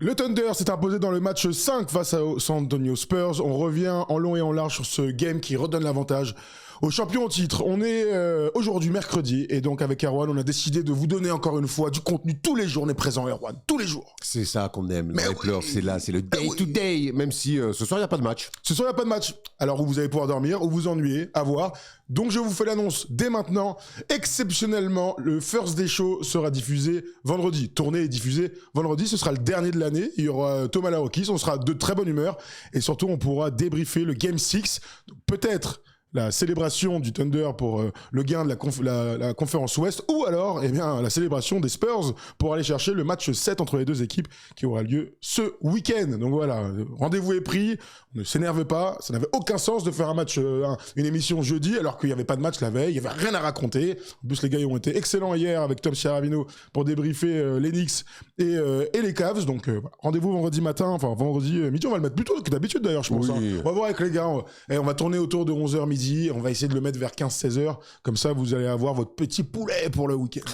Le Thunder s'est imposé dans le match 5 face aux San Antonio Spurs. On revient en long et en large sur ce game qui redonne l'avantage aux champions au titre. On est aujourd'hui mercredi et donc avec Erwan, on a décidé de vous donner encore une fois du contenu tous les jours. On est présent, Erwan, tous les jours. C'est ça qu'on aime. Mais les playoffs, c'est là, c'est le day to day. Même si ce soir il n'y a pas de match. Ce soir il n'y a pas de match. Alors vous allez pouvoir dormir ou vous ennuyer, à voir. Donc je vous fais l'annonce dès maintenant. Exceptionnellement, le First Day Show sera diffusé vendredi. Tourné et diffusé vendredi. Ce sera le dernier de l'année. Il y aura Thomas Larokis. On sera de très bonne humeur et surtout on pourra débriefer le Game 6. Peut-être la célébration du Thunder pour le gain de la conférence Ouest, ou alors la célébration des Spurs pour aller chercher le match 7 entre les deux équipes qui aura lieu ce week-end. Donc voilà, rendez-vous est pris, on ne s'énerve pas, ça n'avait aucun sens de faire une émission jeudi alors qu'il n'y avait pas de match la veille, il n'y avait rien à raconter. En plus les gars ont été excellents hier avec Tom Chiaravino pour débriefer les Knicks et les Cavs. Donc rendez-vous vendredi matin, enfin vendredi midi, on va le mettre plus tôt que d'habitude d'ailleurs je pense. Oui. On va voir avec les gars, on va tourner autour de 11h midi. On va essayer de le mettre vers 15-16 heures. Comme ça, vous allez avoir votre petit poulet pour le week-end.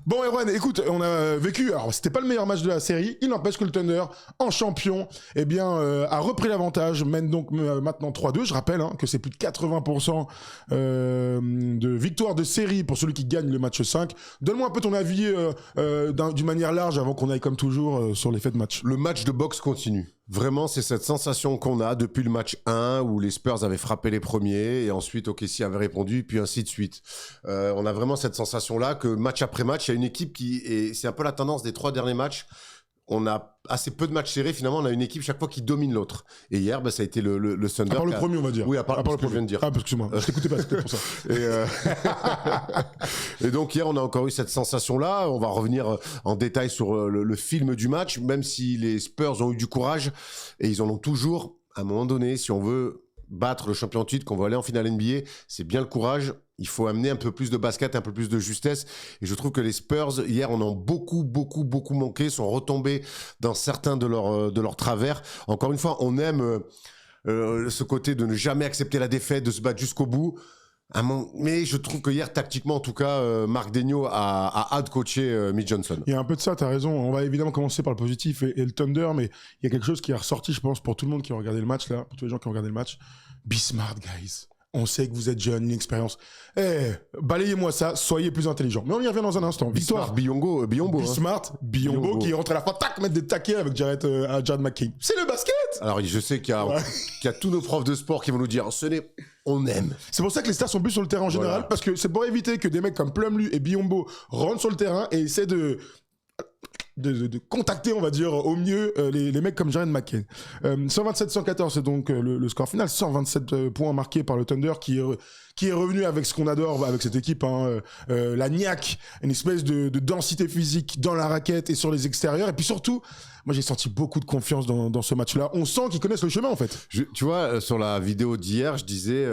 Bon, Erwan, écoute, on a vécu... Alors, c'était pas le meilleur match de la série. Il n'empêche que le Thunder, en champion, a repris l'avantage. Mène donc maintenant 3-2. Je rappelle que c'est plus de 80% de victoire de série pour celui qui gagne le match 5. Donne-moi un peu ton avis d'une manière large avant qu'on aille comme toujours sur les faits de match. Le match de boxe continue. Vraiment, c'est cette sensation qu'on a depuis le match 1 où les Spurs avaient frappé les premiers et ensuite OKC avait répondu, puis ainsi de suite. On a vraiment cette sensation-là que match après match, il y a une équipe et c'est un peu la tendance des 3 derniers matchs. On a assez peu de matchs serrés. Finalement, on a une équipe chaque fois qui domine l'autre. Et hier, ça a été le Thunder. À part le premier, on va dire. Oui, à part le premier. que je viens de dire. Ah, excuse-moi. Je t'écoutais pas, c'était pour ça. Et donc, hier, on a encore eu cette sensation-là. On va revenir en détail sur le film du match, même si les Spurs ont eu du courage et ils en ont toujours. À un moment donné, si on veut battre le champion de titre, qu'on veut aller en finale NBA, c'est bien le courage. Il faut amener un peu plus de basket, un peu plus de justesse. Et je trouve que les Spurs, hier, en ont beaucoup manqué, sont retombés dans certains de leurs travers. Encore une fois, on aime ce côté de ne jamais accepter la défaite, de se battre jusqu'au bout. Mais je trouve que hier, tactiquement, en tout cas, Marc Daigneault a hâte de coacher Mitch Johnson. Il y a un peu de ça, t'as raison. On va évidemment commencer par le positif et le Thunder, mais il y a quelque chose qui est ressorti, je pense, pour tout le monde qui a regardé le match, là, pour tous les gens qui ont regardé le match. Be smart, guys. On sait que vous êtes jeune, une expérience. Balayez-moi ça, soyez plus intelligents. Mais on y revient dans un instant. Victoire. Biombo. Be smart, Biombo qui rentre à la fin, tac, mettre des taquets avec Jared McKay. C'est le basket! Alors, je sais qu'il y a tous nos profs de sport qui vont nous dire, on aime. C'est pour ça que les stars sont plus sur le terrain en général, parce que c'est pour éviter que des mecs comme Plumlee et Biombo rentrent sur le terrain et essaient de contacter, on va dire, au mieux les mecs comme Jared McKay. 127-114, c'est donc le score final. 127 points marqués par le Thunder qui est revenu avec ce qu'on adore avec cette équipe, la niaque, une espèce de densité physique dans la raquette et sur les extérieurs. Et puis surtout, moi j'ai senti beaucoup de confiance dans ce match-là. On sent qu'ils connaissent le chemin en fait. Tu vois, sur la vidéo d'hier, je disais,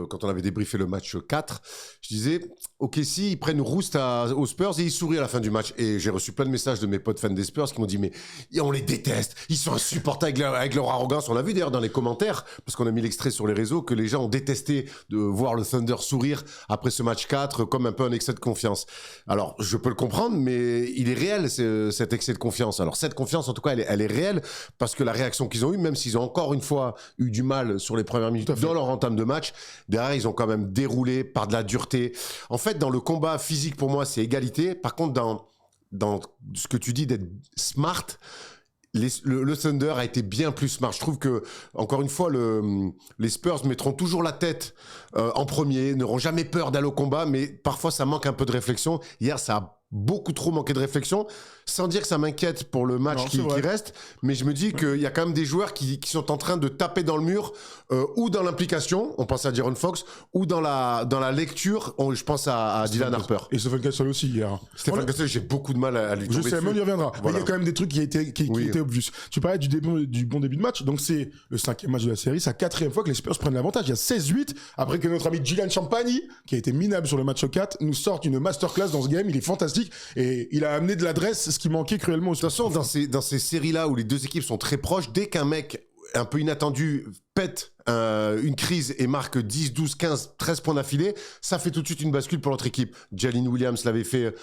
quand on avait débriefé le match 4, je disais, ok, si ils prennent rouste aux Spurs et ils sourient à la fin du match. Et j'ai reçu plein de messages de mes potes fans des Spurs qui m'ont dit, mais on les déteste, ils sont insupportables avec leur arrogance. On l'a vu d'ailleurs dans les commentaires, parce qu'on a mis l'extrait sur les réseaux, que les gens ont détesté de voir le Thunder sourire après ce match 4 comme un peu un excès de confiance. Alors, je peux le comprendre, mais il est réel cet excès de confiance. Alors, cette confiance, en tout cas, elle est réelle, parce que la réaction qu'ils ont eue, même s'ils ont encore une fois eu du mal sur les premières minutes dans leur entame de match, derrière, ils ont quand même déroulé par de la dureté. En fait, dans le combat physique, pour moi, c'est égalité. Par contre, dans ce que tu dis d'être smart, le Thunder a été bien plus smart. Je trouve que, encore une fois, les Spurs mettront toujours la tête en premier, n'auront jamais peur d'aller au combat, mais parfois ça manque un peu de réflexion. Hier, ça a beaucoup trop manqué de réflexion, sans dire que ça m'inquiète pour le match qui reste, mais je me dis qu'il y a quand même des joueurs qui sont en train de taper dans le mur, ou dans l'implication, on pense à De'Aaron Fox, ou dans la lecture, je pense à Dylan Harper. Et Stephen Castle aussi hier. Stephen Castle, j'ai beaucoup de mal à lui tomber dessus. Je sais, mais on y reviendra. Voilà. Mais il y a quand même des trucs qui étaient obvious. Tu parlais du bon début de match, donc c'est le 5e match de la série, c'est la 4e fois que les Spurs prennent l'avantage. Il y a 16-8, après que notre ami Julian Champagny, qui a été minable sur le match 4, nous sorte une masterclass dans ce game. Il est fantastique et il a amené de l'adresse, ce qui manquait cruellement. De toute façon, dans ces séries-là où les deux équipes sont très proches, dès qu'un mec un peu inattendu pète une crise et marque 10, 12, 15, 13 points d'affilée, ça fait tout de suite une bascule pour notre équipe. Jalen Williams l'avait fait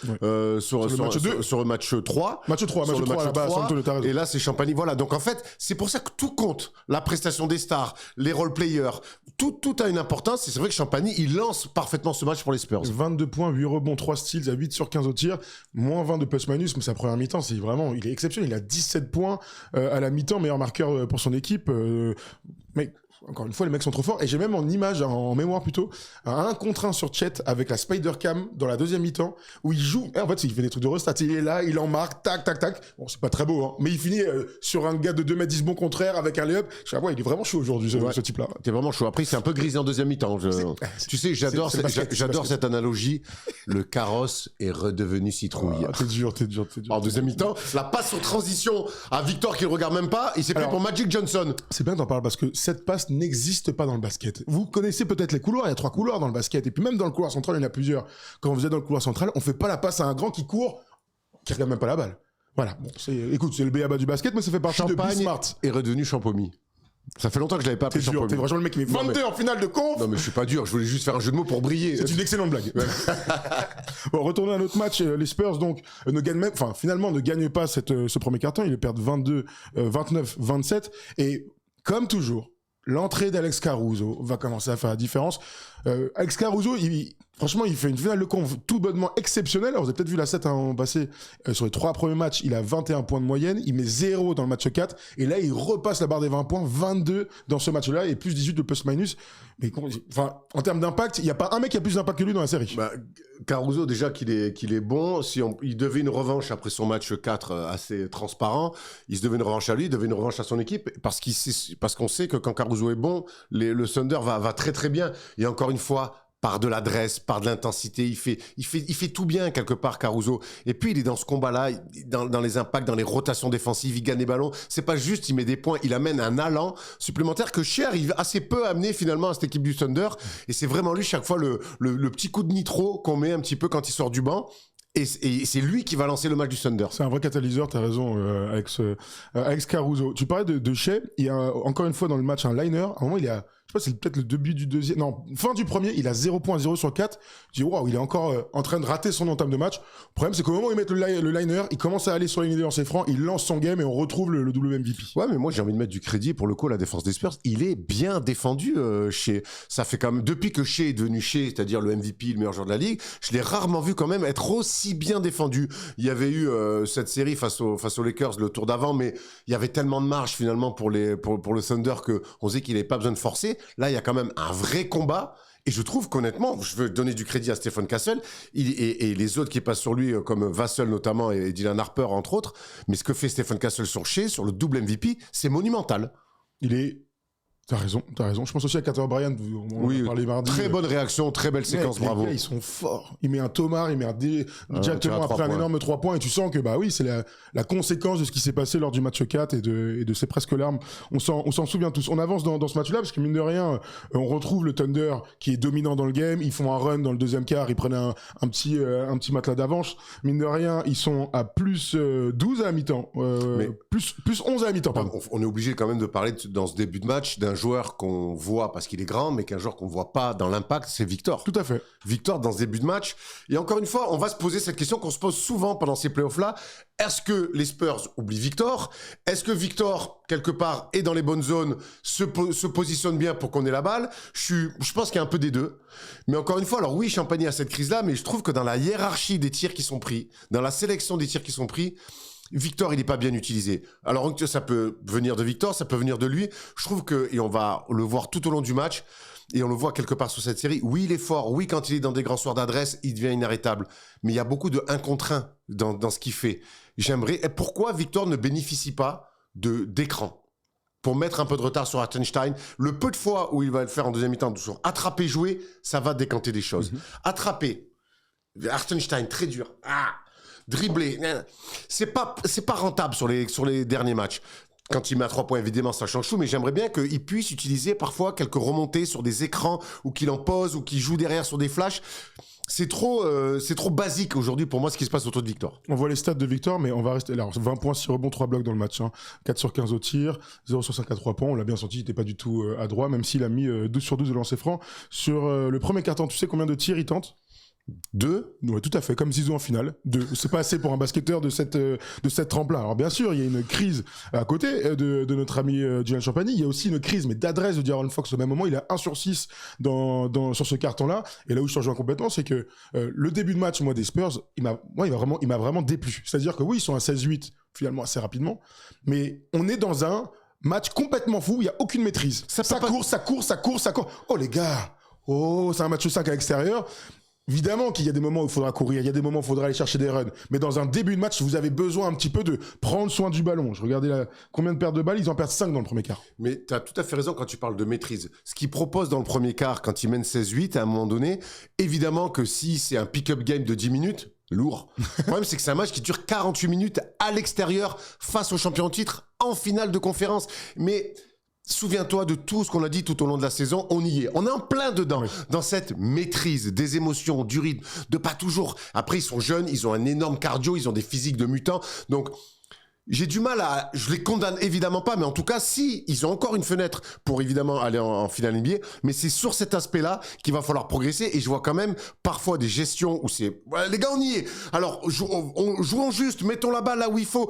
sur le match 3. Match 3 là-bas, et là, c'est Champagny. Voilà, donc en fait, c'est pour ça que tout compte. La prestation des stars, les role-players, tout a une importance. Et c'est vrai que Champagny, il lance parfaitement ce match pour les Spurs. 22 points, 8 rebonds, 3 steals à 8 sur 15 au tir, moins 20 de plus-minus, mais sa première mi-temps, c'est vraiment, il est exceptionnel. Il a 17 points à la mi-temps, meilleur marqueur pour son équipe. Mais encore une fois, les mecs sont trop forts. Et j'ai même en image, en mémoire plutôt, un 1 contre 1 sur Chet avec la Spider Cam dans la deuxième mi-temps où il joue. Et en fait, il fait des trucs de restat. Il est là, il en marque, tac, tac, tac. Bon, c'est pas très beau, hein. Mais il finit sur un gars de 2m10 bon contraire avec un layup. Je sais pas, il est vraiment chaud aujourd'hui, ce type-là. T'es vraiment chaud. Après, c'est un peu grisé en deuxième mi-temps. Tu sais, j'adore cette analogie. Le carrosse est redevenu citrouille. T'es dur. En deuxième mi-temps, la passe sur transition à Victor qui le regarde même pas. Il s'est pris pour Magic Johnson. C'est bien que t'en parles parce que cette passe n'existe pas dans le basket. Vous connaissez peut-être les couloirs, il y a 3 couloirs dans le basket, et puis même dans le couloir central, il y en a plusieurs. Quand vous êtes dans le couloir central, on fait pas la passe à un grand qui court, qui regarde même pas la balle. Voilà. Bon, écoute, c'est le b.a.-ba du basket, mais ça fait partie de Smart. Est redevenu Champomy. Ça fait longtemps que je l'avais pas appelé Champomy. T'es vraiment le mec qui met 22 en finale de conf. Non mais je suis pas dur, je voulais juste faire un jeu de mots pour briller. C'est une excellente blague. Bon, retournons à notre match. Les Spurs donc finalement ne gagnent pas ce premier quart-temps. Ils perdent 29-27 et comme toujours, l'entrée d'Alex Caruso va commencer à faire la différence. Alex Caruso, franchement, il fait une finale de conf tout bonnement exceptionnelle. Alors, vous avez peut-être vu la set en passé sur les 3 premiers matchs. Il a 21 points de moyenne. Il met 0 dans le match 4. Et là, il repasse la barre des 20 points, 22 dans ce match-là et plus 18 de plus-minus. Mais en termes d'impact, il n'y a pas un mec qui a plus d'impact que lui dans la série. Caruso, déjà qu'il est bon. Il devait une revanche après son match 4 assez transparent. Il se devait une revanche à lui, il devait une revanche à son équipe parce qu'on sait que quand Caruso est bon, le Thunder va très très bien. Et encore une fois, par de l'adresse, par de l'intensité, il fait tout bien quelque part Caruso. Et puis il est dans ce combat-là, dans les impacts, dans les rotations défensives, il gagne les ballons. C'est pas juste, il met des points, il amène un allant supplémentaire que Shea arrive assez peu à amener finalement à cette équipe du Thunder. Et c'est vraiment lui chaque fois le petit coup de nitro qu'on met un petit peu quand il sort du banc. Et c'est lui qui va lancer le match du Thunder. C'est un vrai catalyseur, t'as raison, Alex Caruso. Tu parlais de Shea, il y a encore une fois dans le match un liner. À un moment, il y a, je sais pas, c'est peut-être le début du deuxième, non, fin du premier, il a 0.0 sur 4. Je dis, waouh, il est encore en train de rater son entame de match. Le problème, c'est qu'au moment où il met le liner, il commence à aller sur la ligne des lancers francs, il lance son game et on retrouve le double MVP. Ouais, mais moi, j'ai envie de mettre du crédit pour le coup à la défense des Spurs. Il est bien défendu, Shea. Ça fait quand même, depuis que Shea est devenu Shea, c'est-à-dire le MVP, le meilleur joueur de la ligue, je l'ai rarement vu quand même être aussi bien défendu. Il y avait eu cette série face aux Lakers le tour d'avant, mais il y avait tellement de marge finalement pour le Thunder que on sait qu'il n'avait pas besoin de forcer. Là, il y a quand même un vrai combat. Et je trouve qu'honnêtement, je veux donner du crédit à Stephen Castle et les autres qui passent sur lui, comme Vassell notamment et Dylan Harper entre autres. Mais ce que fait Stephen Castle sur Shea, sur le double MVP, c'est monumental. T'as raison. Je pense aussi à Carter Bryant. On en a parlé mardi. Très bonne réaction, très belle séquence, bravo. Les gars, ils sont forts. Il met un Tomar, il met directement après un énorme 3 points. Et tu sens que, c'est la conséquence de ce qui s'est passé lors du match 4 et de ses presque larmes. On s'en souvient tous. On avance dans ce match-là parce que, mine de rien, on retrouve le Thunder qui est dominant dans le game. Ils font un run dans le deuxième quart. Ils prennent un petit matelas d'avance. Mine de rien, ils sont à plus 12 à la mi-temps. Plus 11 à la mi-temps, pardon. On est obligé quand même de parler dans ce début de match d'un joueur qu'on voit parce qu'il est grand, mais qu'un joueur qu'on voit pas dans l'impact, c'est Victor. Tout à fait. Victor dans ce début de match. Et encore une fois, on va se poser cette question qu'on se pose souvent pendant ces playoffs-là. Est-ce que les Spurs oublient Victor? Est-ce que Victor, quelque part, est dans les bonnes zones, se positionne bien pour qu'on ait la balle? Je pense qu'il y a un peu des deux. Mais encore une fois, alors oui, Champagny a cette crise-là, mais je trouve que dans la hiérarchie des tirs qui sont pris, dans la sélection des tirs qui sont pris, Victor, il n'est pas bien utilisé. Alors, ça peut venir de Victor, ça peut venir de lui. Je trouve que, et on va le voir tout au long du match, et on le voit quelque part sur cette série, oui, il est fort, oui, quand il est dans des grands soirs d'adresse, il devient inarrêtable. Mais il y a beaucoup de 1 contre 1 dans ce qu'il fait. Et pourquoi Victor ne bénéficie pas d'écran pour mettre un peu de retard sur Hartenstein? Le peu de fois où il va le faire en deuxième mi-temps, sur attraper, jouer, ça va décanter des choses. Attraper, Hartenstein, très dur. Dribbler, c'est pas rentable sur les derniers matchs. Quand il met à 3 points, évidemment, ça change tout, mais j'aimerais bien qu'il puisse utiliser parfois quelques remontées sur des écrans ou qu'il en pose ou qu'il joue derrière sur des flashs. c'est trop basique aujourd'hui pour moi ce qui se passe autour de Victor. On voit les stats de Victor, mais on va rester là. 20 points, 6 rebonds, 3 blocs dans le match. 4 sur 15 au tir, 0 sur 5 à 3 points. On l'a bien senti, il n'était pas du tout adroit, même s'il a mis 12 sur 12 de lancer franc. Sur le premier quart-temps, tu sais combien de tirs il tente? 2. Ouais, tout à fait, comme Zizou en finale. 2. C'est pas assez pour un basketteur de cette trempe-là. Alors bien sûr, il y a une crise à côté de notre ami Julian Champagny. Il y a aussi une crise, mais d'adresse de De'Aaron Fox au même moment. Il a 1 sur 6 sur ce carton-là. Et là où je te rejoins complètement, c'est que le début de match, moi, des Spurs, il m'a vraiment déplu. C'est-à-dire que oui, ils sont à 16-8 finalement assez rapidement, mais on est dans un match complètement fou. Il y a aucune maîtrise. Ça court. Oh les gars, c'est un match 5 à l'extérieur. Évidemment qu'il y a des moments où il faudra courir, il y a des moments où il faudra aller chercher des runs. Mais dans un début de match, vous avez besoin un petit peu de prendre soin du ballon. Je regardais combien de pertes de balles, ils en perdent 5 dans le premier quart. Mais tu as tout à fait raison quand tu parles de maîtrise. Ce qu'ils proposent dans le premier quart, quand ils mènent 16-8, à un moment donné, évidemment que si c'est un pick-up game de 10 minutes, lourd. Le problème, c'est que c'est un match qui dure 48 minutes à l'extérieur face au champion en titre en finale de conférence. Mais souviens-toi de tout ce qu'on a dit tout au long de la saison, on y est. On est en plein dedans, oui. Dans cette maîtrise des émotions, du rythme, de pas toujours. Après, ils sont jeunes, ils ont un énorme cardio, ils ont des physiques de mutants. Donc, j'ai du mal à... Je les condamne évidemment pas, mais en tout cas, si, ils ont encore une fenêtre pour évidemment aller en finale NBA, mais c'est sur cet aspect-là qu'il va falloir progresser, et je vois quand même parfois des gestions où c'est... Ouais, les gars, on y est. Alors, jouons juste, mettons la balle là où il faut,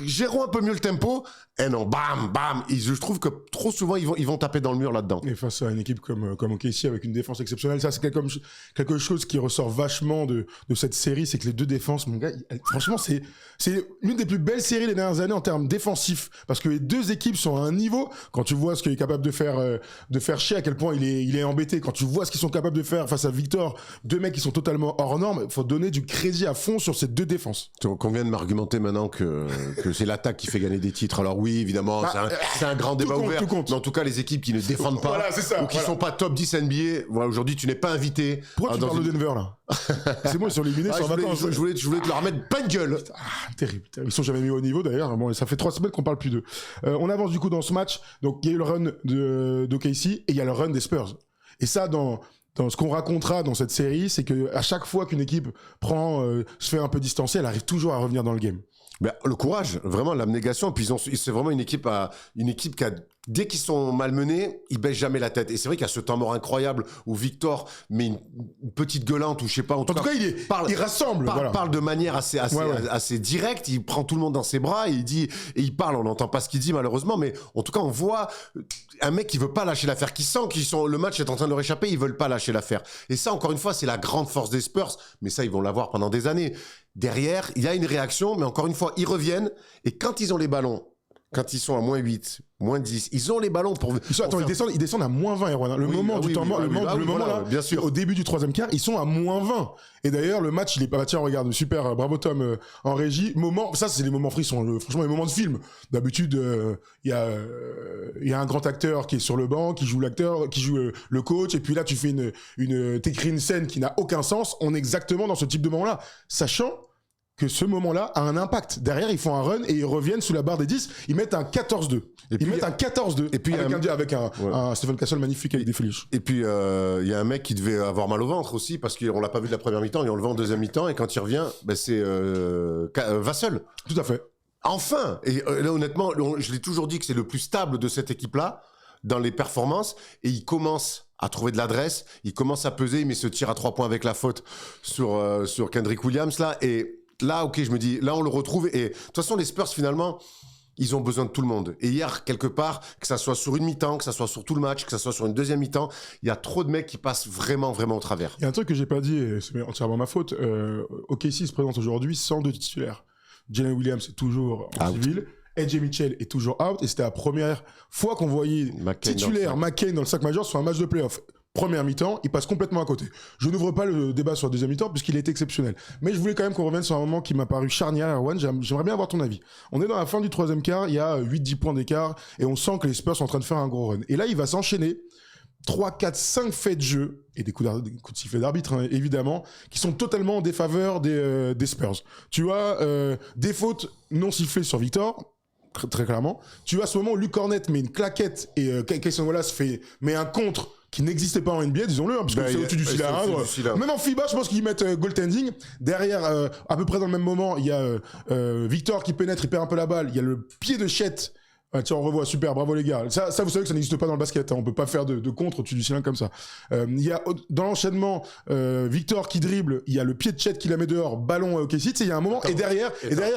gérons un peu mieux le tempo, et non, bam, bam. Et je trouve que trop souvent, ils vont taper dans le mur là-dedans. Et face à une équipe comme OKC avec une défense exceptionnelle, ça c'est quelque chose qui ressort vachement de cette série, c'est que les deux défenses, mon gars, franchement, c'est l'une des plus belles séries des dernières années en termes défensifs, parce que les deux équipes sont à un niveau. Quand tu vois ce qu'il est capable de faire chier, à quel point il est embêté, quand tu vois ce qu'ils sont capables de faire face à Victor, deux mecs qui sont totalement hors normes, il faut donner du crédit à fond sur ces deux défenses. Donc on vient de m'argumenter maintenant que c'est l'attaque qui fait gagner des titres. Alors oui, évidemment, c'est un grand débat ouvert, mais en tout cas les équipes qui ne défendent pas, voilà, ça, ou qui sont pas top 10 NBA, voilà, aujourd'hui tu n'es pas invité. Pourquoi tu parles de Denver là? C'est bon, ils sont éliminés sur 20 ans. Je voulais te leur mettre plein de gueule. Terrible. Ils sont jamais mis au niveau d'ailleurs. Bon, ça fait 3 semaines qu'on parle plus d'eux. On avance du coup dans ce match. Donc il y a eu le run d'OKC et il y a le run des Spurs. Et ça, dans ce qu'on racontera dans cette série, c'est que à chaque fois qu'une équipe se fait un peu distancer, elle arrive toujours à revenir dans le game. Ben, le courage, vraiment l'abnégation. Puis c'est vraiment une équipe qui a, dès qu'ils sont malmenés, ils baissent jamais la tête. Et c'est vrai qu'il y a ce temps mort incroyable où Victor met une petite gueulante ou je sais pas. En tout cas, il rassemble. Parle de manière assez directe. Il prend tout le monde dans ses bras et il parle. On n'entend pas ce qu'il dit malheureusement, mais en tout cas, on voit un mec qui veut pas lâcher l'affaire, qui sent le match est en train de leur échapper. Ils veulent pas lâcher l'affaire. Et ça, encore une fois, c'est la grande force des Spurs. Mais ça, ils vont l'avoir pendant des années. Derrière, il y a une réaction, mais encore une fois, ils reviennent. Et quand ils ont les ballons, quand ils sont à moins 8, moins 10, ils ont les ballons pour... Ils descendent à moins 20, Erwan. Le moment du temps mort, le moment là, bien sûr. Au début du troisième quart, ils sont à moins 20. Et d'ailleurs, le match, il est pas... Tiens, regarde, super, bravo Tom, en régie. Ça, c'est les moments frissons, franchement, les moments de film. D'habitude, il y a un grand acteur qui est sur le banc, qui joue l'acteur, qui joue le coach, et puis là, tu fais t'écris une scène qui n'a aucun sens. On est exactement dans ce type de moment-là. Sachant que ce moment-là a un impact. Derrière, ils font un run et ils reviennent sous la barre des 10. Ils mettent un 14-2. Mettent un 14-2. Et puis, avec un Stephen Castle magnifique avec des finish. Et puis, il y a un mec qui devait avoir mal au ventre aussi parce qu'on l'a pas vu de la première mi-temps. Et on le voit en deuxième mi-temps. Et quand il revient, c'est Vassell. Tout à fait. Enfin. Et là, honnêtement, je l'ai toujours dit que c'est le plus stable de cette équipe-là dans les performances. Et il commence à trouver de l'adresse. Il commence à peser. Il met ce tir à 3 points avec la faute sur Kendrick Williams là. Et là, ok, je me dis, là, on le retrouve. Et de toute façon, les Spurs, finalement, ils ont besoin de tout le monde. Et hier, quelque part, que ça soit sur une mi-temps, que ça soit sur tout le match, que ça soit sur une deuxième mi-temps, il y a trop de mecs qui passent vraiment, vraiment au travers. Il y a un truc que j'ai pas dit, et c'est entièrement ma faute. OKC se présente aujourd'hui sans 2 titulaires. Jalen Williams est toujours en civil. AJ Mitchell est toujours out. Et c'était la première fois qu'on voyait titulaire McCain dans le 5 majeur sur un match de playoff. Première mi-temps, il passe complètement à côté. Je n'ouvre pas le débat sur la deuxième mi-temps puisqu'il est exceptionnel. Mais je voulais quand même qu'on revienne sur un moment qui m'a paru charnière, Erwan. J'aimerais bien avoir ton avis. On est dans la fin du troisième quart, il y a 8-10 points d'écart et on sent que les Spurs sont en train de faire un gros run. Et là, il va s'enchaîner 3, 4, 5 faits de jeu et des coups de sifflet d'arbitre, hein, évidemment, qui sont totalement en défaveur des Spurs. Tu as des fautes non sifflées sur Victor, très clairement. Tu as à ce moment où Luke Cornett met une claquette et Cason Wallace met un contre qui n'existait pas en NBA, disons-le, hein, parce que Ben, c'est au-dessus du cylindre. au-dessus du cylindre. Même en FIBA, je pense qu'ils mettent goaltending. Derrière, à peu près dans le même moment, il y a Victor qui pénètre, il perd un peu la balle. Il y a le pied de Chet. Ah, tiens, on revoit, super, bravo les gars. Ça, vous savez que ça n'existe pas dans le basket. Hein. On peut pas faire de contre au-dessus du cylindre comme ça. Il y a dans l'enchaînement Victor qui dribble. Il y a le pied de Chet qui la met dehors. Ballon au KC. Il y a un moment et derrière,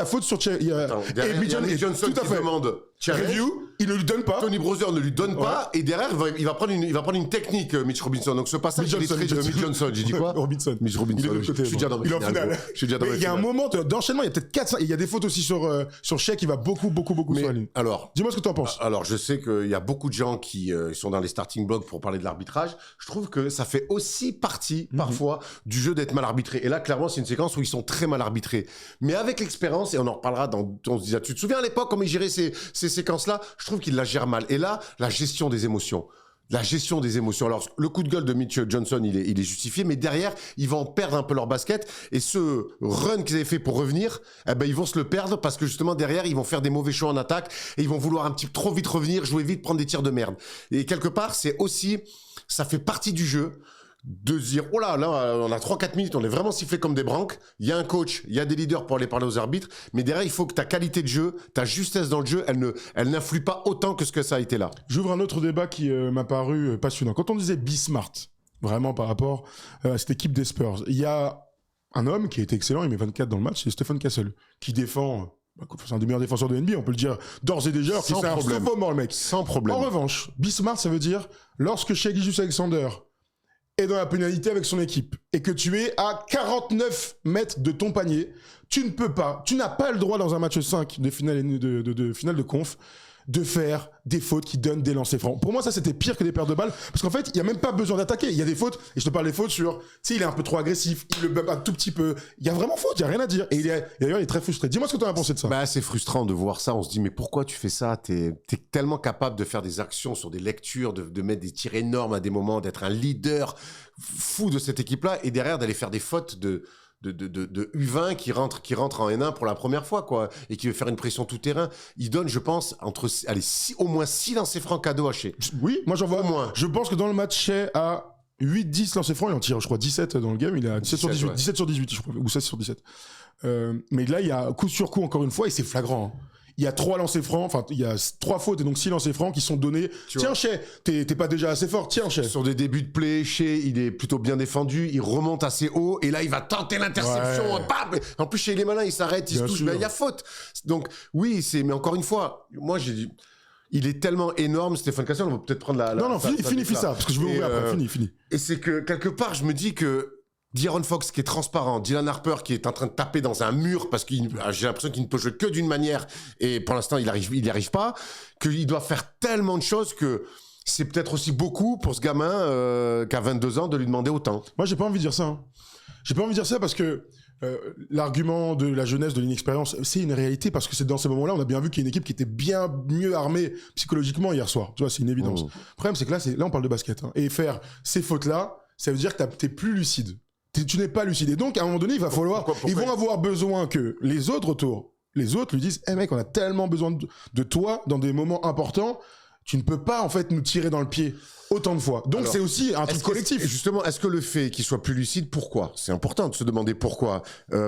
faute sur Chet. Il y a Derrière, il y a Mick Johnson tout à qui fait. demande Review, il ne lui donne pas. Tony Brother ne lui donne pas, et derrière, il va prendre une technique, Mitch Robinson. Donc ce passage, Mitch Johnson, j'ai dit quoi Robinson. Mitch Robinson. Il est de l'autre côté. Je suis déjà dans mes Il est en finales. finale. Je suis déjà dans mes Il y a un finales. moment d'enchaînement, il y a peut-être 4-5. Il y a des fautes aussi sur Shea qui va beaucoup sur la ligne. Alors, Dis-moi ce que tu en penses. Alors, je sais qu'il y a beaucoup de gens qui sont dans les starting blocks pour parler de l'arbitrage. Je trouve que ça fait aussi partie, parfois, du jeu d'être mal arbitré. Et là, clairement, c'est une séquence où ils sont très mal arbitrés. Mais avec l'expérience, et on en reparlera on se dit, tu te souviens à l'époque comment ils géraient ces séquences-là? Je trouve qu'ils la gèrent mal. Et là, la gestion des émotions. Alors, le coup de gueule de Mitch Johnson, il est justifié, mais derrière, ils vont perdre un peu leur basket. Et ce run qu'ils avaient fait pour revenir, eh ben, ils vont se le perdre parce que justement, derrière, ils vont faire des mauvais choix en attaque et ils vont vouloir un petit peu trop vite revenir, jouer vite, prendre des tirs de merde. Et quelque part, ça fait partie du jeu de se dire, oh là, on a 3-4 minutes, on est vraiment sifflé comme des branques. Il y a un coach, il y a des leaders pour aller parler aux arbitres, mais derrière, il faut que ta qualité de jeu, ta justesse dans le jeu, elle n'influe pas autant que ce que ça a été là. J'ouvre un autre débat qui m'a paru passionnant. Quand on disait Be Smart, vraiment par rapport à cette équipe des Spurs, il y a un homme qui a été excellent, il met 24 dans le match, c'est Stephen Castle, qui défend, c'est un des meilleurs défenseurs de NBA, on peut le dire d'ores et déjà, qui c'est un sophomore, le mec. Sans problème. En revanche, Be Smart, ça veut dire, lorsque Shai Gilgeous-Alexander est dans la pénalité avec son équipe et que tu es à 49 mètres de ton panier, tu n'as pas le droit dans un match 5 de finale de conf de faire des fautes qui donnent des lancers francs. Pour moi, ça, c'était pire que des pertes de balles parce qu'en fait, il y a même pas besoin d'attaquer. Il y a des fautes, et je te parle des fautes sur, tu sais, il est un peu trop agressif, il le bump un tout petit peu. Il y a vraiment faute, il y a rien à dire. Et d'ailleurs, il est très frustré. Dis-moi ce que tu en as pensé de ça. Bah, c'est frustrant de voir ça. On se dit, mais pourquoi tu fais ça? T'es tellement capable de faire des actions sur des lectures, de mettre des tirs énormes à des moments, d'être un leader fou de cette équipe-là, et derrière d'aller faire des fautes de U20 qui rentre en N1 pour la première fois, quoi, et qui veut faire une pression tout terrain. Il donne, je pense, au moins 6 lancers francs cadeaux à Shai. Oui, moi j'en vois. Au moins. Je pense que dans le match, Shai a 8-10 lancers francs, il en tire, je crois, 17 dans le game, il a 17 sur 18, ouais. 17 sur 18, je crois, ou 16 sur 17. Mais là, il y a coup sur coup, encore une fois, et c'est flagrant. Hein. Il y a 3 lancers francs, enfin, il y a 3 fautes et donc 6 lancers francs qui sont donnés. Tiens, Shai, t'es pas déjà assez fort, tiens, Shai. Sur des débuts de play, Shai, il est plutôt bien défendu, il remonte assez haut, et là, il va tenter l'interception. Ouais. Bam. En plus, Shai, il est malin, il s'arrête, il se touche, mais il y a faute. Donc, oui, mais encore une fois, moi, j'ai dit, il est tellement énorme, Stephen Castle, on va peut-être prendre la... Non, finis ça, parce que je veux ouvrir après, fini. Et c'est que, quelque part, je me dis que De'Aaron Fox qui est transparent, Dylan Harper qui est en train de taper dans un mur parce que j'ai l'impression qu'il ne peut jouer que d'une manière et pour l'instant il y arrive pas, qu'il doit faire tellement de choses que c'est peut-être aussi beaucoup pour ce gamin qui a 22 ans de lui demander autant. Moi j'ai pas envie de dire ça. Hein. J'ai pas envie de dire ça parce que l'argument de la jeunesse, de l'inexpérience, c'est une réalité parce que c'est dans ces moments-là, on a bien vu qu'il y a une équipe qui était bien mieux armée psychologiquement hier soir. Tu vois, c'est une évidence. Le problème c'est que là on parle de basket. Hein. Et faire ces fautes-là, ça veut dire que t'es plus lucide. Tu n'es pas lucide. Et donc, à un moment donné, il va falloir... Pourquoi ils vont avoir besoin que les autres autour, les autres lui disent « Eh mec, on a tellement besoin de toi dans des moments importants, tu ne peux pas en fait nous tirer dans le pied autant de fois. » Donc, c'est aussi un truc collectif. Justement, est-ce que le fait qu'il soit plus lucide, pourquoi? C'est important de se demander pourquoi.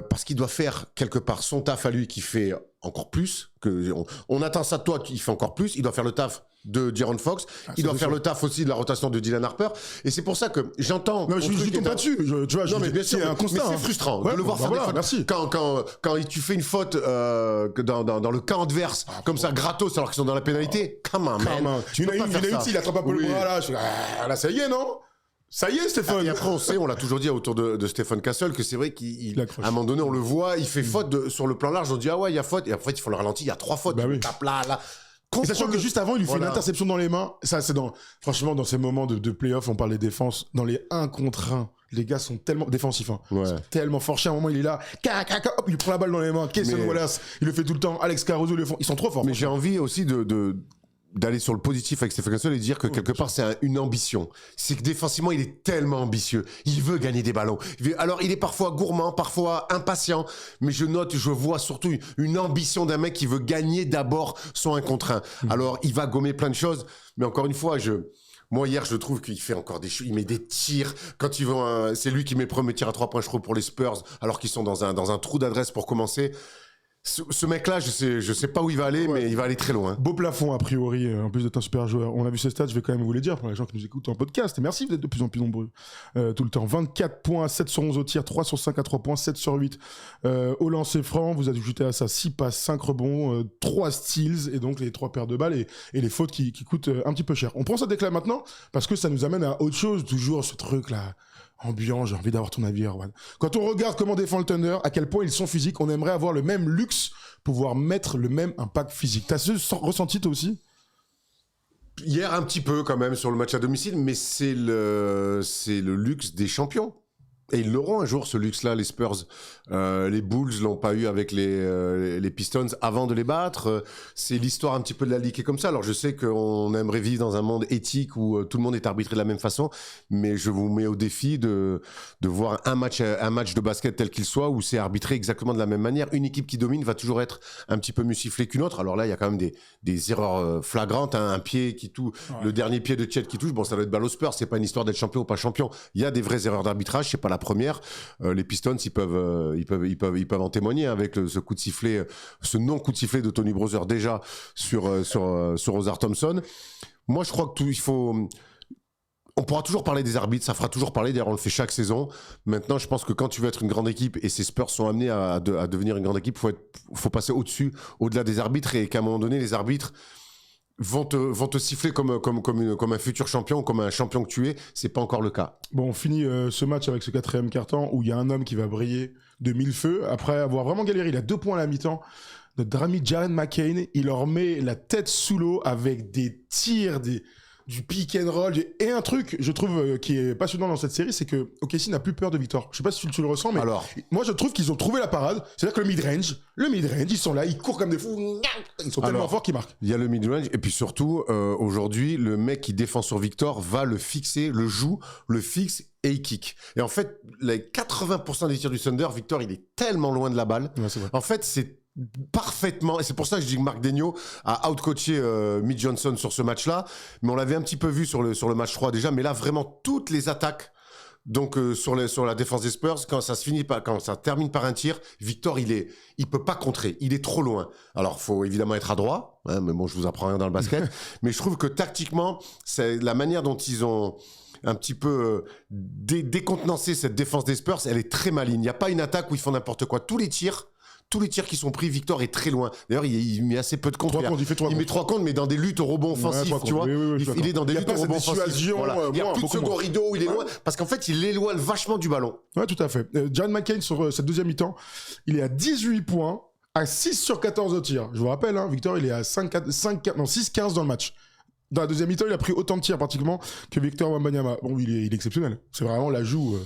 Parce qu'il doit faire quelque part son taf à lui qui fait encore plus. On attend ça de toi qui fait encore plus. Il doit faire le taf de De'Aaron Fox, il doit faire le taf aussi de la rotation de Dylan Harper, et c'est pour ça que j'entends... Non, je tombe pas dessus, tu vois, mais bien sûr, c'est un constat. Mais c'est frustrant de le voir faire des fautes. Merci. Quand tu fais une faute dans le camp adverse, comme ça, gratos, alors qu'ils sont dans la pénalité, come on, man. Il y en a une, il attrape un peu le bras, là, ça y est, non? Ça y est, Stéphane. Et après, on l'a toujours dit autour de Stephen Castle, que c'est vrai qu'à un moment donné, on le voit, il fait faute sur le plan large, on dit, ah ouais, il y a faute, et après, il faut le ralenti, il y a 3 fautes, il tape là. Et sachant que juste avant, il lui fait une interception dans les mains. Ça, c'est franchement, dans ces moments de play-off, on parle des défenses. Dans les 1 contre 1, les gars sont tellement défensifs. Hein. Ouais. Sont tellement forts. À un moment, il est là. Hop, il lui prend la balle dans les mains. Casey Wallace, il le fait tout le temps. Alex Caruso, ils le font. Ils sont trop forts. Mais j'ai envie aussi d'aller sur le positif avec Stephen Castle et dire que quelque part c'est une ambition. C'est que défensivement il est tellement ambitieux. Il veut gagner des ballons. Alors il est parfois gourmand, parfois impatient, mais je vois surtout une ambition d'un mec qui veut gagner d'abord son 1 contre 1. Alors il va gommer plein de choses, mais encore une fois, Moi, hier, je trouve qu'il fait encore des choses. Il met des tirs. Quand ils vont, c'est lui qui met le premier tir à 3 points, je crois, pour les Spurs, alors qu'ils sont dans un trou d'adresse pour commencer. Ce mec-là, je sais pas où il va aller, mais il va aller très loin. Beau plafond, a priori, en plus d'être un super joueur. On a vu ses stats, je vais quand même vous les dire pour les gens qui nous écoutent en podcast. Et merci d'être de plus en plus nombreux tout le temps. 24 points, 7 sur 11 au tir, 3 sur 5 à 3 points, 7 sur 8 au lancer franc. Vous ajoutez à ça 6 passes, 5 rebonds, 3 steals et donc les 3 paires de balles et les fautes qui coûtent un petit peu cher. On prend ça déclat maintenant parce que ça nous amène à autre chose, toujours ce truc-là. Ambiant, j'ai envie d'avoir ton avis, Erwan. Quand on regarde comment défend le Thunder, à quel point ils sont physiques, on aimerait avoir le même luxe, pouvoir mettre le même impact physique. T'as ressenti toi aussi ? Hier, un petit peu quand même sur le match à domicile, mais c'est le luxe des champions. Et ils l'auront un jour, ce luxe-là, les Spurs. Les Bulls l'ont pas eu avec les Pistons avant de les battre. C'est l'histoire un petit peu de la ligue qui est comme ça. Alors je sais qu'on aimerait vivre dans un monde éthique où tout le monde est arbitré de la même façon, mais je vous mets au défi de voir un match de basket tel qu'il soit où c'est arbitré exactement de la même manière. Une équipe qui domine va toujours être un petit peu mieux sifflée qu'une autre. Alors là, il y a quand même des erreurs flagrantes, hein. Un pied qui touche, le dernier pied de Chet qui touche. Bon, ça doit être balle aux Spurs. C'est pas une histoire d'être champion ou pas champion. Il y a des vraies erreurs d'arbitrage. C'est pas la première. Les Pistons, ils peuvent en témoigner avec ce coup de sifflet, ce non coup de sifflet de Tony Brother déjà sur Ozar Thompson. Moi, je crois que on pourra toujours parler des arbitres, ça fera toujours parler, d'ailleurs on le fait chaque saison. Maintenant, je pense que quand tu veux être une grande équipe, et ces Spurs sont amenés à devenir une grande équipe, faut passer au-delà des arbitres, et qu'à un moment donné, les arbitres vont te siffler comme un futur champion, comme un champion que tu es. C'est pas encore le cas. Bon, on finit ce match avec ce 4e quart-temps où il y a un homme qui va briller de mille feux après avoir vraiment galéré. Il a 2 points à la mi-temps. Notre ami Jaren McCain, il leur met la tête sous l'eau avec des tirs, du pick and roll. Et un truc, je trouve, qui est passionnant dans cette série, c'est que OKC n'a plus peur de victoire. Je sais pas si tu le ressens, mais alors, moi je trouve qu'ils ont trouvé la parade. C'est-à-dire que le mid-range, ils sont là, ils courent comme des fous. Ils sont tellement forts qu'ils marquent. Il y a le mid-range, et puis surtout, aujourd'hui, le mec qui défend sur Victor va le fixer, le joue, le fixe et il kick. Et en fait, les 80% des tirs du Thunder, Victor, il est tellement loin de la balle. Ouais, c'est vrai. En fait, c'est parfaitement, et c'est pour ça que je dis que Marc Daigneault a outcoaché Mitch Johnson sur ce match-là, mais on l'avait un petit peu vu sur le match 3 déjà, mais là vraiment toutes les attaques, donc sur la défense des Spurs, quand ça termine par un tir, Victor il peut pas contrer, il est trop loin. Alors faut évidemment être adroit, hein, mais bon je vous apprends rien dans le basket, mais je trouve que tactiquement c'est la manière dont ils ont un petit peu décontenancé cette défense des Spurs, elle est très maligne. Il n'y a pas une attaque où ils font n'importe quoi. Tous les tirs qui sont pris, Victor est très loin. D'ailleurs, il met assez peu de comptes. Il met 3 comptes, mais dans des luttes au rebond offensif, tu vois. Oui, il est dans des luttes au rebond offensif. Voilà. Il y a plus de second rideau où il est loin, parce qu'en fait, il l'éloigne vachement du ballon. Ouais, tout à fait. Jaren McCain, sur cette deuxième mi-temps, il est à 18 points, à 6 sur 14 au tir. Je vous rappelle, hein, Victor, il est à 6-15 dans le match. Dans la deuxième mi-temps, il a pris autant de tirs pratiquement que Victor Wembanyama. Bon, il est exceptionnel. C'est vraiment l'ajout.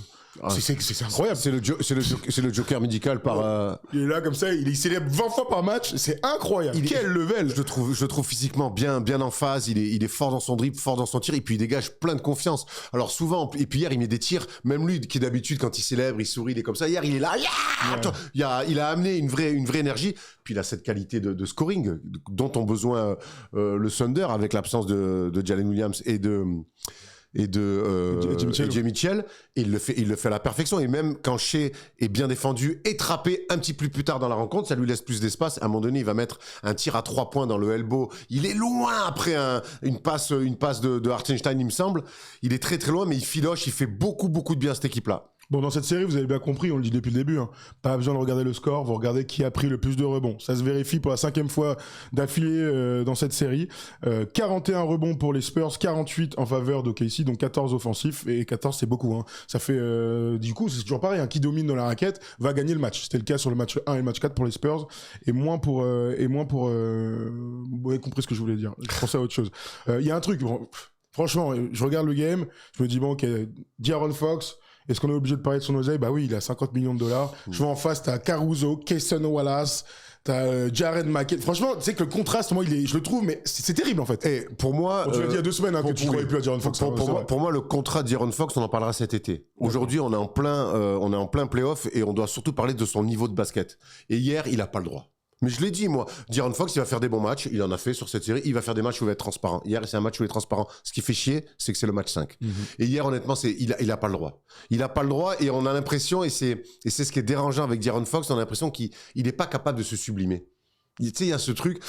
C'est incroyable. C'est le joker médical par. Il est là comme ça, il célèbre 20 fois par match. C'est incroyable. Quel level. Je le trouve physiquement bien en phase. Il est fort dans son dribble, fort dans son tir, et puis il dégage plein de confiance. Alors souvent, et puis hier il met des tirs. Même lui, qui d'habitude quand il célèbre, il sourit, il est comme ça. Hier il est là. Yeah, il a amené une vraie énergie. Puis il a cette qualité de scoring dont ont besoin le Thunder avec l'absence de Jalen Williams et de Jay Mitchell, il le fait à la perfection. Et même quand Shea est bien défendu et trappé un petit peu plus tard dans la rencontre, ça lui laisse plus d'espace. À un moment donné, il va mettre un tir à 3 points dans le elbow. Il est loin après une passe de Hartenstein, il me semble. Il est très très loin, mais il filoche, il fait beaucoup de bien à cette équipe-là. Bon, dans cette série, vous avez bien compris, on le dit depuis le début, hein, pas besoin de regarder le score, vous regardez qui a pris le plus de rebonds. Ça se vérifie pour la 5e fois d'affilée dans cette série. 41 rebonds pour les Spurs, 48 en faveur d'OKC, donc 14 offensifs, et 14 c'est beaucoup. Hein. Ça fait, du coup, c'est toujours pareil, hein, qui domine dans la raquette va gagner le match. C'était le cas sur le match 1 et le match 4 pour les Spurs, et moins pour vous avez compris ce que je voulais dire. Je pensais à autre chose. Il y a un truc, bon, franchement, je regarde le game, je me dis, bon, ok, De'Aaron Fox, est-ce qu'on est obligé de parler de son oseille? Bah oui, il a 50 millions de dollars. Je vois en face, t'as Caruso, Kayson Wallace, t'as Jaren McCain. Franchement, tu sais que le contraste, moi, je le trouve, mais c'est terrible en fait. Et pour moi, bon, tu l'as dit il y a 2 semaines que tu ne croyais plus à De'Aaron Fox. Pour moi, le contrat d'De'Aaron Fox, on en parlera cet été. Aujourd'hui, on est en plein playoff et on doit surtout parler de son niveau de basket. Et hier, il a pas le droit. Mais je l'ai dit, moi. D'Aaron Fox, il va faire des bons matchs. Il en a fait sur cette série. Il va faire des matchs où il va être transparent. Hier, c'est un match où il est transparent. Ce qui fait chier, c'est que c'est le match 5. Et hier, honnêtement, il a pas le droit. Il a pas le droit et on a l'impression, et c'est ce qui est dérangeant avec D'Aaron Fox, on a l'impression qu'il n'est pas capable de se sublimer. Tu sais, il y a ce truc.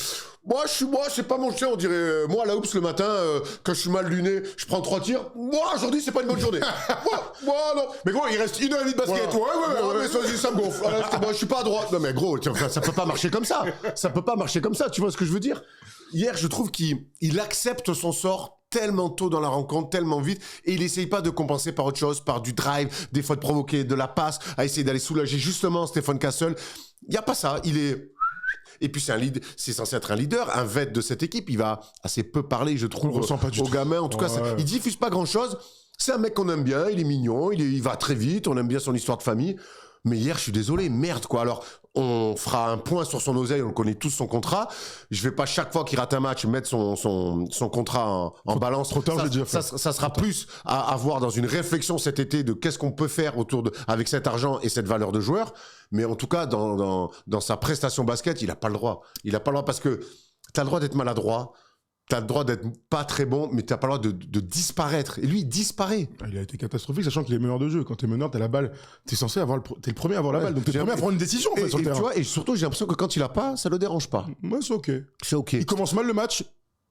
Moi, c'est pas mon chien, on dirait. Moi, à la hoops, le matin, quand je suis mal luné, je prends 3 tirs. Moi, aujourd'hui, c'est pas une bonne journée. moi, non. Mais gros, il reste 1 heure et demie de basket. Ouais. Mais ça me gonfle. Moi, je suis pas à droite. Non, mais gros, ça peut pas marcher comme ça. Ça peut pas marcher comme ça. Tu vois ce que je veux dire? Hier, je trouve qu'il accepte son sort tellement tôt dans la rencontre, tellement vite, et il essaye pas de compenser par autre chose, par du drive, des fautes provoquées, de la passe, à essayer d'aller soulager justement Stephen Castle. Il y a pas ça. Il est. Et puis c'est censé être un leader, un vet de cette équipe. Il va assez peu parler, je trouve, aux gamins. En tout cas, il diffuse pas grand-chose. C'est un mec qu'on aime bien, il est mignon, il va très vite, on aime bien son histoire de famille. Mais hier, je suis désolé, merde quoi. Alors, on fera un point sur son oseille, on connaît tous son contrat. Je vais pas chaque fois qu'il rate un match mettre son contrat en balance. Trop tard, ça sera plus à voir dans une réflexion cet été de qu'est-ce qu'on peut faire avec cet argent et cette valeur de joueur. Mais en tout cas, dans sa prestation basket, il a pas le droit. Il a pas le droit parce que t'as le droit d'être maladroit. T'as le droit d'être pas très bon, mais t'as pas le droit de disparaître. Et lui, il disparaît. Il a été catastrophique, sachant qu'il est meneur de jeu. Quand t'es meneur, t'as la balle, t'es censé t'es le premier à avoir la balle. Donc t'es le premier à prendre une décision, en fait, sur le terrain. Tu vois, et surtout, j'ai l'impression que quand il a pas, ça le dérange pas. Moi, c'est ok. C'est ok. Il commence mal le match,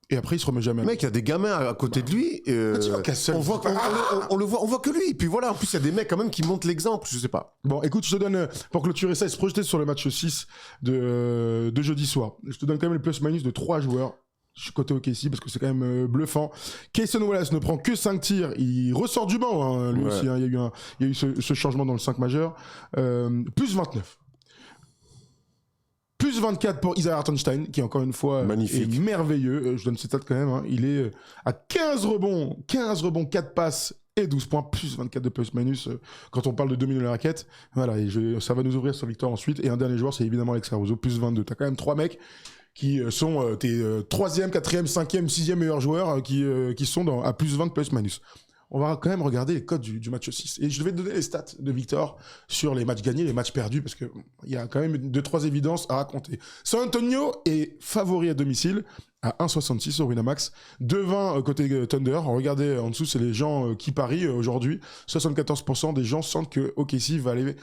et après, il se remet jamais. Mec, il y a des gamins à côté de lui. On voit que lui. Et puis voilà, en plus, il y a des mecs quand même qui montrent l'exemple, je sais pas. Bon, écoute, je te donne, pour clôturer ça et se projeter sur le match 6 de jeudi soir, je te donne quand même le plus-minus de 3 joueurs. Je suis côté OKC parce que c'est quand même bluffant. Kayson Wallace ne prend que 5 tirs. Il ressort du banc, hein, lui aussi. Hein. Il y a eu ce changement dans le 5 majeur. Plus 29. Plus 24 pour Isaiah Hartenstein, qui encore une fois magnifique. Est merveilleux. Je donne ses stats quand même. Hein. Il est à 15 rebonds, 4 passes et 12 points, plus 24 de plus-minus quand on parle de dominer la raquette. Voilà, et ça va nous ouvrir sur victoire ensuite. Et un dernier joueur, c'est évidemment Alex Caruso, plus 22. T'as quand même 3 mecs qui sont tes 3e, 4e, 5e, 6e meilleurs joueurs qui sont à plus 20 plus-minus. On va quand même regarder les codes du match 6. Et je vais te donner les stats de Victor sur les matchs gagnés, les matchs perdus, parce qu'il y a quand même 2-3 évidences à raconter. San Antonio est favori à domicile à 1,66 au Winamax. 2,20 côté Thunder. Regardez en dessous, c'est les gens qui parient aujourd'hui. 74% des gens sentent que OKC va aller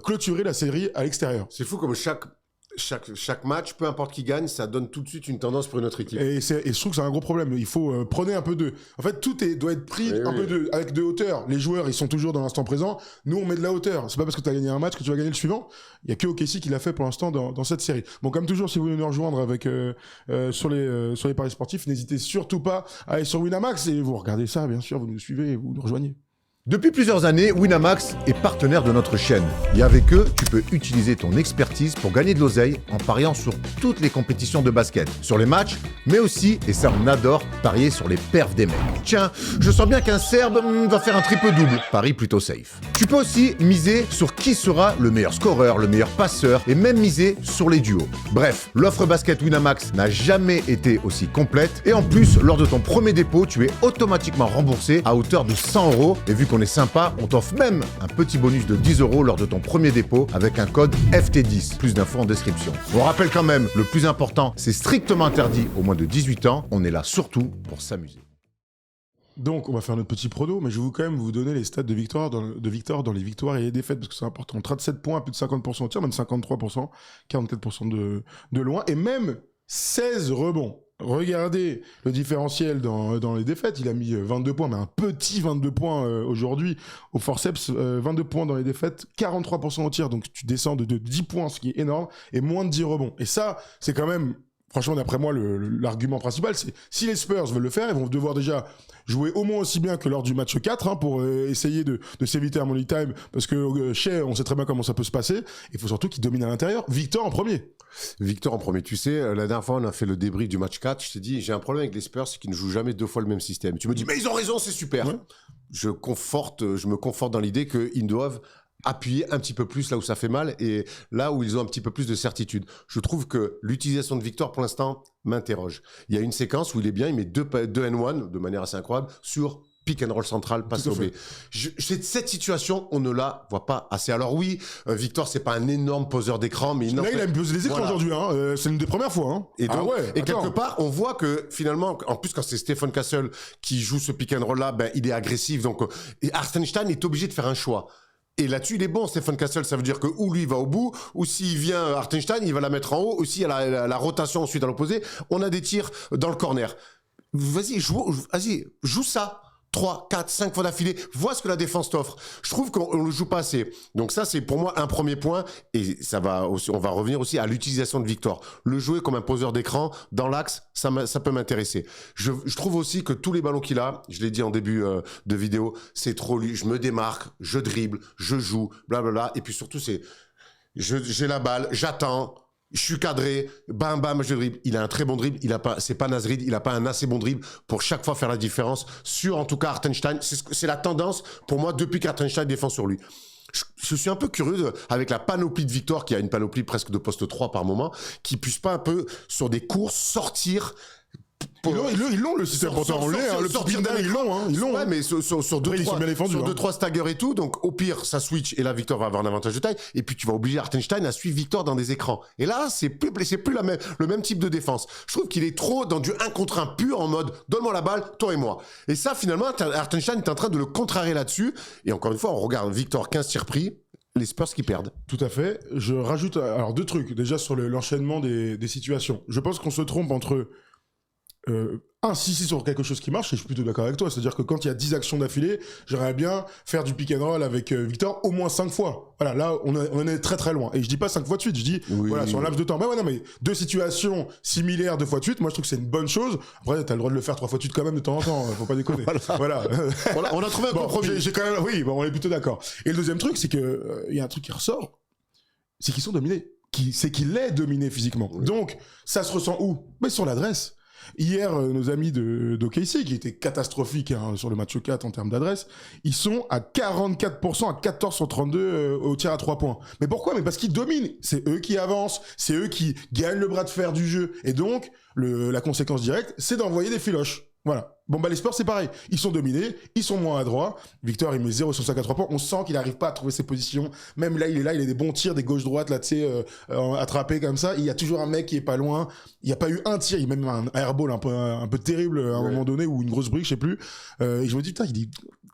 clôturer la série à l'extérieur. C'est fou comme chaque match, peu importe qui gagne, ça donne tout de suite une tendance pour une autre équipe. Et je trouve que c'est un gros problème. Il faut prenez un peu de. En fait, tout doit être pris peu avec de hauteur. Les joueurs, ils sont toujours dans l'instant présent. Nous, on met de la hauteur. C'est pas parce que tu as gagné un match que tu vas gagner le suivant. Il y a que OKC qui l'a fait pour l'instant dans cette série. Bon, comme toujours, si vous voulez nous rejoindre avec sur les paris sportifs, n'hésitez surtout pas à aller sur Winamax et vous regardez ça, bien sûr, vous nous suivez et vous nous rejoignez. Depuis plusieurs années, Winamax est partenaire de notre chaîne. Et avec eux, tu peux utiliser ton expertise pour gagner de l'oseille en pariant sur toutes les compétitions de basket. Sur les matchs, mais aussi, et ça on adore, parier sur les perfs des mecs. Tiens, je sens bien qu'un Serbe va faire un triple-double. Paris plutôt safe. Tu peux aussi miser sur qui sera le meilleur scoreur, le meilleur passeur, et même miser sur les duos. Bref, l'offre basket Winamax n'a jamais été aussi complète. Et en plus, lors de ton premier dépôt, tu es automatiquement remboursé à hauteur de 100 €. Et vu qu'on est sympa, on t'offre même un petit bonus de 10 € lors de ton premier dépôt avec un code FT10. Plus d'infos en description. On rappelle quand même, le plus important, c'est strictement interdit aux moins de 18 ans. On est là surtout pour s'amuser. Donc, on va faire notre petit prono, mais je vais quand même vous donner les stats de Victor dans les victoires et les défaites, parce que c'est important. 37 points, plus de 50% au tir, même 53%, 44% de loin, et même 16 rebonds. Regardez le différentiel dans les défaites. Il a mis 22 points, mais un petit 22 points aujourd'hui au forceps. 22 points dans les défaites, 43% au tir, donc tu descends de 10 points, ce qui est énorme, et moins de 10 rebonds. Et ça, c'est quand même... Franchement, d'après moi, l'argument principal, c'est si les Spurs veulent le faire, ils vont devoir déjà jouer au moins aussi bien que lors du match 4 pour essayer de s'éviter un money time, parce que chez, on sait très bien comment ça peut se passer. Il faut surtout qu'ils dominent à l'intérieur. Victor en premier. Tu sais, la dernière fois, on a fait le débrief du match 4. Je t'ai dit, j'ai un problème avec les Spurs, c'est qu'ils ne jouent jamais 2 fois le même système. Tu me dis, mais ils ont raison, c'est super. Ouais. Je me conforte dans l'idée qu'ils doivent appuyer un petit peu plus là où ça fait mal et là où ils ont un petit peu plus de certitude. Je trouve que l'utilisation de Victor, pour l'instant, m'interroge. Il y a une séquence où il est bien, il met 2 and 1 de manière assez incroyable sur pick and roll central, passe Tout à lobée. Cette situation, on ne la voit pas assez. Alors oui, Victor, c'est pas un énorme poseur d'écran, mais Là, il a posé les écrans aujourd'hui. Hein. C'est une des premières fois. Hein. Et donc, ouais, attends. quelque part, on voit que finalement, en plus quand c'est Stephen Castle qui joue ce pick and roll là, ben il est agressif. Donc, et Hartenstein est obligé de faire un choix. Et là-dessus, il est bon, Stephen Castle. Ça veut dire que ou lui il va au bout, ou s'il vient Hartenstein, il va la mettre en haut. Aussi, il y a la rotation ensuite à l'opposé. On a des tirs dans le corner. Vas-y, joue ça. 3, 4, 5 fois d'affilée, vois ce que la défense t'offre. Je trouve qu'on le joue pas assez. Donc ça, c'est pour moi un premier point. Et ça va aussi, on va revenir aussi à l'utilisation de Victor. Le jouer comme un poseur d'écran dans l'axe, ça peut m'intéresser. Je trouve aussi que tous les ballons qu'il a, je l'ai dit en début de vidéo, c'est trop lui. Je me démarque, je dribble, je joue, blablabla. Et puis surtout, j'ai la balle, j'attends. Je suis cadré, bam bam, je dribble. Il a un très bon dribble. C'est pas Nasrid, il a pas un assez bon dribble pour chaque fois faire la différence sur, en tout cas, Hartenstein. C'est la tendance pour moi depuis qu'Hartenstein défend sur lui. Je suis un peu curieux avec la panoplie de Victor, qui a une panoplie presque de poste 3 par moment, qui puisse pas un peu sur des courses sortir. Ils l'ont le système pourtant. Le petit Pindal, ils l'ont. Ils l'ont. Ouais, mais sur 2-3 staggers et tout. Donc, au pire, ça switch et là, Victor va avoir un avantage de taille. Et puis, tu vas obliger Hartenstein à suivre Victor dans des écrans. Et là, c'est plus le même type de défense. Je trouve qu'il est trop dans du 1 contre 1 pur en mode donne-moi la balle, toi et moi. Et ça, finalement, Hartenstein est en train de le contrarier là-dessus. Et encore une fois, on regarde Victor 15 tirs pris. Les Spurs qui perdent. Tout à fait. Je rajoute alors 2 trucs. Déjà, sur l'enchaînement des situations. Je pense qu'on se trompe entre insister sur quelque chose qui marche, et je suis plutôt d'accord avec toi, c'est-à-dire que quand il y a 10 actions d'affilée, j'aimerais bien faire du pick and roll avec Victor au moins 5 fois. Voilà, là, on en est très très loin. Et je dis pas 5 fois de suite, je dis, voilà, sur un laps de temps. Ouais, non, mais 2 situations similaires 2 fois de suite, moi je trouve que c'est une bonne chose. Après, t'as le droit de le faire 3 fois de suite quand même de temps en temps, faut pas déconner. Voilà. On a trouvé un compromis. J'ai quand même, oui, bon, on est plutôt d'accord. Et le deuxième truc, c'est que, il y a un truc qui ressort, c'est qu'ils sont dominés. C'est qu'il est dominé physiquement. Oui. Donc, ça se ressent où? Mais sur l'adresse. Hier, nos amis d'OKC, qui étaient catastrophiques sur le match 4 en termes d'adresse, ils sont à 44%, à 14 sur 32 au tir à 3 points. Mais pourquoi? Mais parce qu'ils dominent. C'est eux qui avancent, c'est eux qui gagnent le bras de fer du jeu. Et donc, la conséquence directe, c'est d'envoyer des filoches. Voilà. Bon, bah, les Spurs, c'est pareil. Ils sont dominés, ils sont moins adroits. Victor, il met 0 sur 5 à 3 points. On sent qu'il n'arrive pas à trouver ses positions. Même là, il a des bons tirs, des gauches-droites, là, tu sais, attrapés comme ça. Il y a toujours un mec qui est pas loin. Il n'y a pas eu un tir. Il y a même un airball un peu terrible à un moment donné, ou une grosse brique, je sais plus. Et je me dis, putain,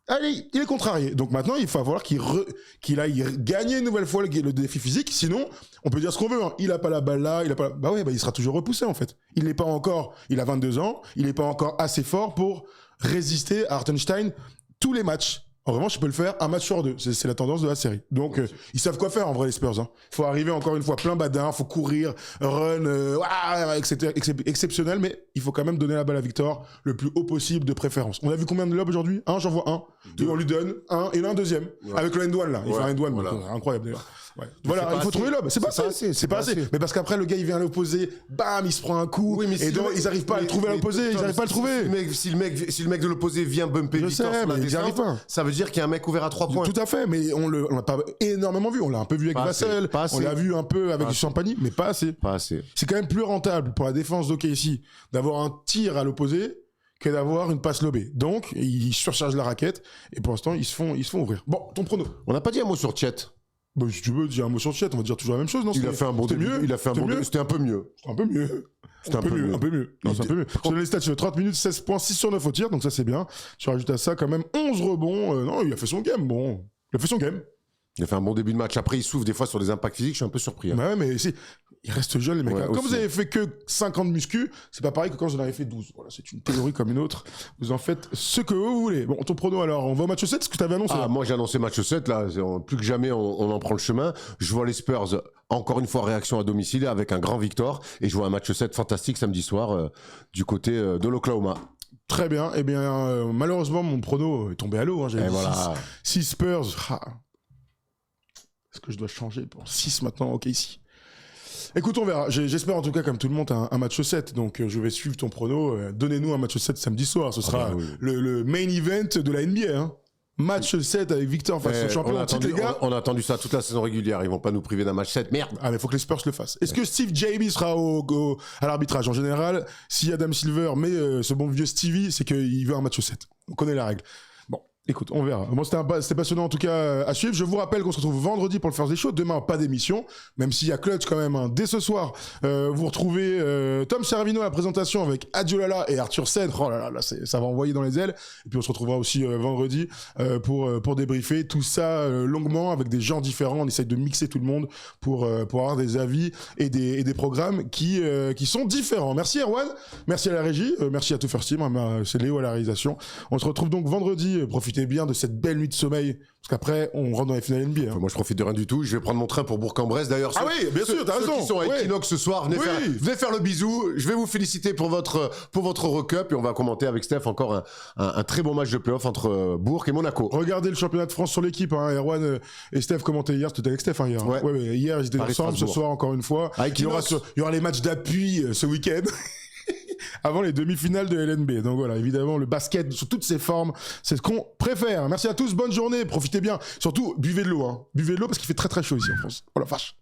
allez, il est contrarié. Donc maintenant, il va falloir qu'il aille gagner une nouvelle fois le défi physique. Sinon, on peut dire ce qu'on veut. Hein. Il a pas la balle là, bah ouais, bah il sera toujours repoussé en fait. Il n'est pas encore, il a 22 ans, il n'est pas encore assez fort pour résister à Hartenstein tous les matchs. En revanche, il peut le faire un match sur 2. C'est la tendance de la série. Donc, ils savent quoi faire en vrai les Spurs. Hein. Faut arriver encore une fois plein badin, faut courir, run, etc. Exceptionnel, mais il faut quand même donner la balle à Victor le plus haut possible de préférence. On a vu combien de lobes aujourd'hui? J'en vois un. 2. Et on lui donne un et un deuxième. Ouais. Avec le end-one là. Il fait un end-one. Voilà. Incroyable d'ailleurs. Ouais. Voilà, il faut trouver l'homme. C'est pas assez. C'est pas assez. Mais parce qu'après, le gars, il vient à l'opposé, bam, il se prend un coup. Oui, mais et donc, ils arrivent pas à le trouver à l'opposé. Ils arrivent pas à le trouver. Si le mec de l'opposé vient bumper Victor sur la descente, ça veut dire qu'il y a un mec ouvert à 3 points. Tout à fait, mais on l'a pas énormément vu. On l'a un peu vu avec Vassell. On l'a vu un peu avec Champagny, mais pas assez. Pas assez. C'est quand même plus rentable pour la défense d'OKC d'avoir un tir à l'opposé que d'avoir une passe lobée. Donc, ils surchargent la raquette et pour l'instant, ils se font ouvrir. Bon, ton prono. On n'a pas dit un mot sur Chet. Bah, si tu veux dire un mot sur Chet, on va dire toujours la même chose, non? Il a fait un bon début. C'était un peu mieux. C'était un peu mieux. Non, c'est un peu mieux. Je donne les stats, 30 minutes, 16 points, 6 sur 9 au tir, donc ça c'est bien. Tu rajoutes à ça quand même 11 rebonds. Non, il a fait son game, bon. Il a fait son game. Il a fait un bon début de match. Après, il souffre des fois sur des impacts physiques. Je suis un peu surpris. Hein. Bah ouais, mais il reste jeune, les mecs. Ouais, comme vous avez fait que 5 ans de muscu, c'est pas pareil que quand j'en avais fait 12. Voilà, c'est une théorie comme une autre. Vous en faites ce que vous voulez. Bon, ton prono alors, on va au match 7, ce que tu avais annoncé. Moi j'ai annoncé match 7, là. Plus que jamais, on en prend le chemin. Je vois les Spurs, encore une fois, réaction à domicile avec un grand Victor. Et je vois un match 7 fantastique samedi soir du côté de l'Oklahoma. Très bien. Eh bien, malheureusement, mon prono est tombé à l'eau. Hein. J'avais dit 6 Spurs. Est-ce que je dois changer pour 6 maintenant? Ok, ici. Écoute, on verra. J'espère en tout cas, comme tout le monde, un match 7. Donc, je vais suivre ton prono. Donnez-nous un match 7 samedi soir. Ce sera le main event de la NBA. Hein. Match 7 avec Victor face au champion en titre, les gars. On a attendu ça toute la saison régulière. Ils vont pas nous priver d'un match 7. Merde. Ah, mais faut que les Spurs le fassent. Est-ce que Steve Jamie sera à l'arbitrage? En général, si Adam Silver met ce bon vieux Stevie, c'est qu'il veut un match 7. On connaît la règle. Bon, écoute, on verra. Bon, c'était passionnant en tout cas à suivre. Je vous rappelle qu'on se retrouve vendredi pour le First Day Show. Demain, pas d'émission, même s'il y a Clutch quand même. Hein. Dès ce soir, vous retrouvez Tom Servino à la présentation avec Adiolala et Arthur Sen. Oh là là, ça va envoyer dans les ailes. Et puis on se retrouvera aussi vendredi pour débriefer tout ça longuement avec des gens différents. On essaye de mixer tout le monde pour avoir des avis et des programmes qui sont différents. Merci Erwan, merci à la régie, merci à tout First Team. C'est Léo à la réalisation. On se retrouve donc vendredi. Profitez bien de cette belle nuit de sommeil, parce qu'après, on rentre dans les finales NBA. Hein. Moi, je profite de rien du tout. Je vais prendre mon train pour Bourg-en-Bresse. D'ailleurs, ah oui, bien sûr, t'as raison. Ceux qui sont à Equinox ce soir, venez faire le bisou. Je vais vous féliciter pour votre recup et on va commenter avec Steph encore un très bon match de playoff entre Bourg et Monaco. Regardez le championnat de France sur l'équipe. Hein. Erwan et Steph commentaient hier. C'était avec Steph hein, hier. Ouais. Ouais, hier, ils étaient ensemble. Ce soir, encore une fois. Il y aura les matchs d'appui ce week-end. Avant les demi-finales de LNB. Donc voilà, évidemment, le basket sous toutes ses formes, c'est ce qu'on préfère. Merci à tous, bonne journée, profitez bien. Surtout, buvez de l'eau. Hein. Buvez de l'eau parce qu'il fait très très chaud ici en France. Oh la vache.